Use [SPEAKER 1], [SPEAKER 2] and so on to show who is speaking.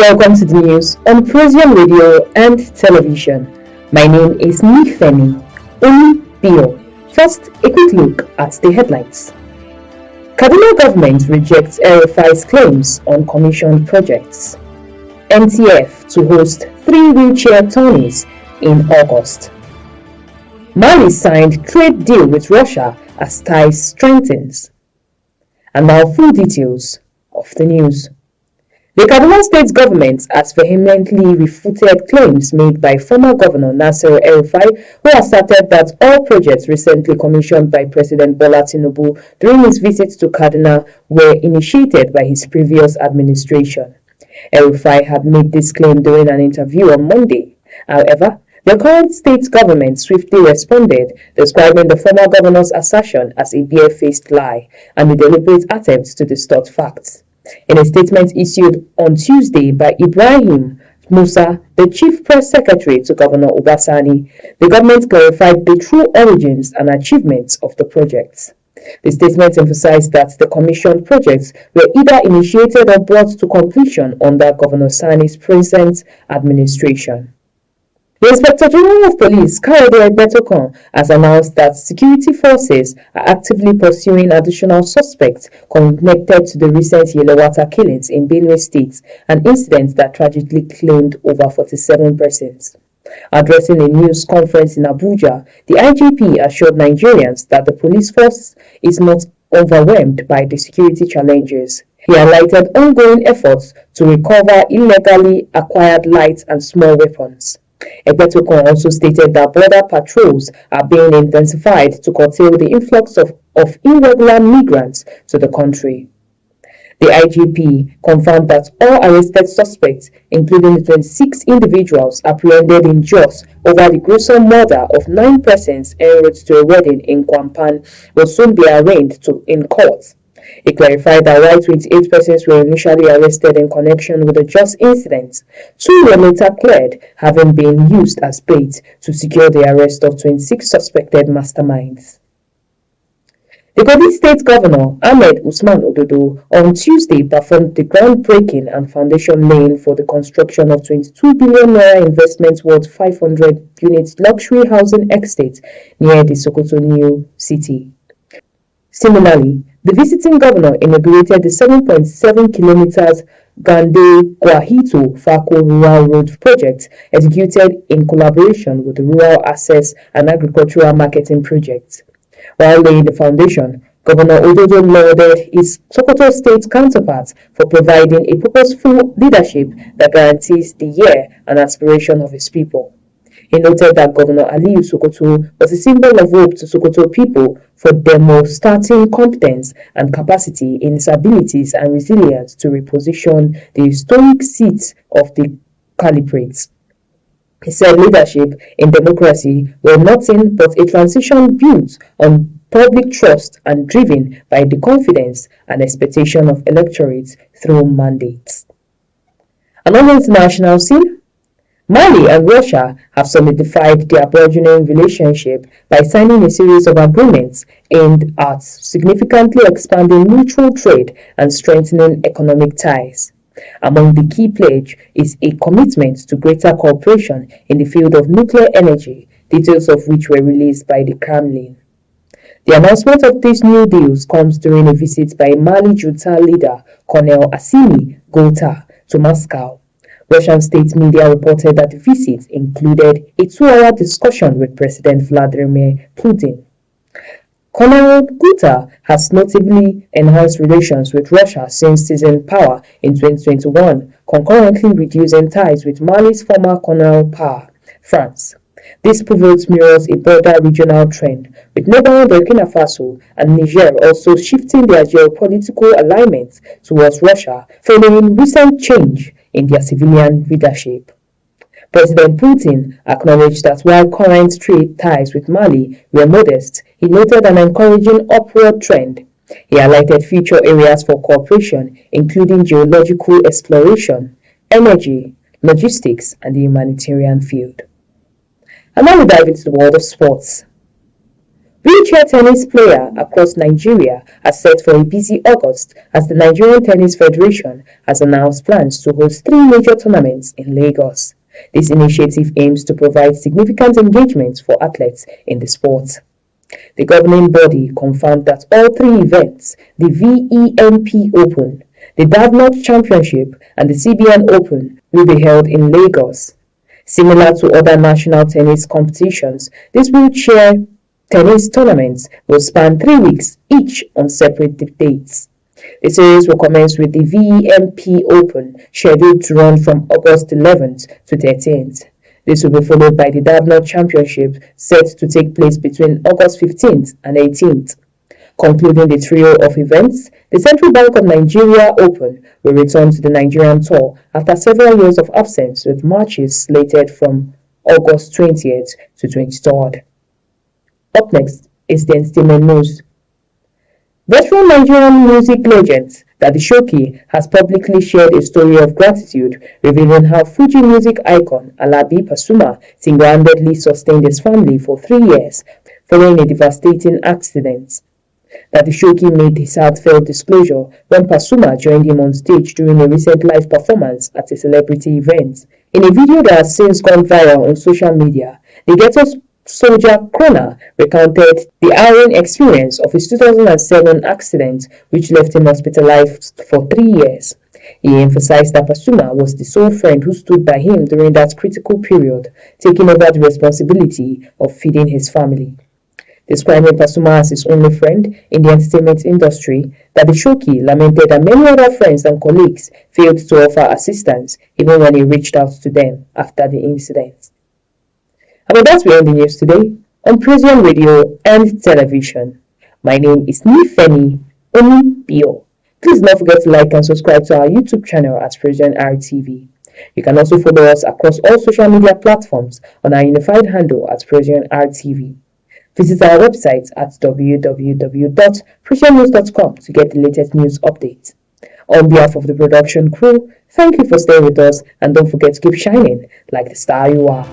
[SPEAKER 1] welcome to the news on Procyon Radio and Television. My name is Nifemi Onibio. First, a quick look at the headlines. Kaduna government rejects El-Rufai's claims on commissioned projects. NTF to host 3 wheelchair tourneys in August. Mali signed trade deal with Russia as ties strengthens. And now full details of the news. The Kaduna state government has vehemently refuted claims made by former Governor Nasir El-Rufai, who asserted that all projects recently commissioned by President Bola Tinubu during his visit to Kaduna were initiated by his previous administration. El-Rufai had made this claim during an interview on Monday. However, the current state government swiftly responded, describing the former governor's assertion as a bare-faced lie and a deliberate attempt to distort facts. In a statement issued on Tuesday by Ibrahim Musa, the chief press secretary to Governor Obasani, the government clarified the true origins and achievements of the projects. The statement emphasized that the commissioned projects were either initiated or brought to completion under Governor Sani's present administration. The Inspector General of Police, Kayode Egbetokun, has announced that security forces are actively pursuing additional suspects connected to the recent Yellow-Water killings in Benue State, an incident that tragically claimed over 47 persons. Addressing a news conference in Abuja, the IGP assured Nigerians that the police force is not overwhelmed by the security challenges. He highlighted ongoing efforts to recover illegally acquired light and small weapons. Egbetokun also stated that border patrols are being intensified to curtail the influx of irregular migrants to the country. The IGP confirmed that all arrested suspects, including the 26 individuals apprehended in Jos over the gruesome murder of 9 persons en route to a wedding in Kwampan, will soon be arraigned in court. He clarified that while 28 persons were initially arrested in connection with the Jos incident, 2 were later cleared, having been used as bait to secure the arrest of 26 suspected masterminds. The Govt State Governor Ahmed Usman Ododo on Tuesday performed the groundbreaking and foundation laying for the construction of 22 billion naira investment worth 500 units luxury housing estate near the Sokoto new city. Similarly, the visiting governor inaugurated the 7.7 kilometers Gande Guahito Fako Rural Road project executed in collaboration with the Rural Access and Agricultural Marketing Project. While laying the foundation, Governor Ododo lauded his Sokoto state counterpart for providing a purposeful leadership that guarantees the year and aspiration of his people. He noted that Governor Aliyu Sokoto was a symbol of hope to Sokoto people for demonstrating competence and capacity in his abilities and resilience to reposition the historic seats of the caliphate. He said leadership in democracy were nothing but a transition built on public trust and driven by the confidence and expectation of electorates through mandates. And on the international scene, Mali and Russia have solidified their burgeoning relationship by signing a series of agreements aimed at significantly expanding mutual trade and strengthening economic ties. Among the key pledge is a commitment to greater cooperation in the field of nuclear energy, details of which were released by the Kremlin. The announcement of these new deals comes during a visit by Mali junta leader Colonel Assimi Goïta to Moscow. Russian state media reported that the visit included a 2-hour discussion with President Vladimir Putin. Colonel Goïta has notably enhanced relations with Russia since seizing power in 2021, concurrently reducing ties with Mali's former colonial power, France. This pivot mirrors a broader regional trend, with neighboring Burkina Faso and Niger also shifting their geopolitical alignment towards Russia following recent change in their civilian leadership. President Putin acknowledged that while current trade ties with Mali were modest, he noted an encouraging upward trend. He highlighted future areas for cooperation, including geological exploration, energy, logistics, and the humanitarian field. And now we dive into the world of sports. Wheelchair tennis player across Nigeria are set for a busy August as the Nigerian Tennis Federation has announced plans to host 3 major tournaments in Lagos. This initiative aims to provide significant engagement for athletes in the sport. The governing body confirmed that all 3 events, the VEMP Open, the Govt Championship, and the CBN Open, will be held in Lagos. Similar to other national tennis competitions, these wheelchair tennis tournaments will span 3 weeks each on separate dates. The series will commence with the VEMP Open, scheduled to run from August 11th to 13th. This will be followed by the Govt Championship, set to take place between August 15th and 18th. Concluding the trio of events, the Central Bank of Nigeria Open will return to the Nigerian tour after several years of absence, with matches slated from August 20th to 23rd. Up next is the entertainment news. Veteran Nigerian music legend Daddy Showkey has publicly shared a story of gratitude, revealing how Fuji music icon Alabi Pasuma single-handedly sustained his family for 3 years following a devastating accident. Daddy Showkey made his heartfelt disclosure when Pasuma joined him on stage during a recent live performance at a celebrity event. In a video that has since gone viral on social media, the Ghetto Soldier Krona recounted the harrowing experience of his 2007 accident, which left him hospitalized for 3 years. He emphasized that Pasuma was the sole friend who stood by him during that critical period, taking over the responsibility of feeding his family. Describing Pasuma as his only friend in the entertainment industry, Daddy Showkey lamented that many other friends and colleagues failed to offer assistance even when he reached out to them after the incident. And with that, we end the news today on Procyon Radio and Television. My name is Nifemi Onipio. Please don't forget to like and subscribe to our YouTube channel at Procyon RTV. You can also follow us across all social media platforms on our unified handle at Procyon RTV. Visit our website at www.procyonnews.com to get the latest news updates. On behalf of the production crew, thank you for staying with us, and don't forget to keep shining like the star you are.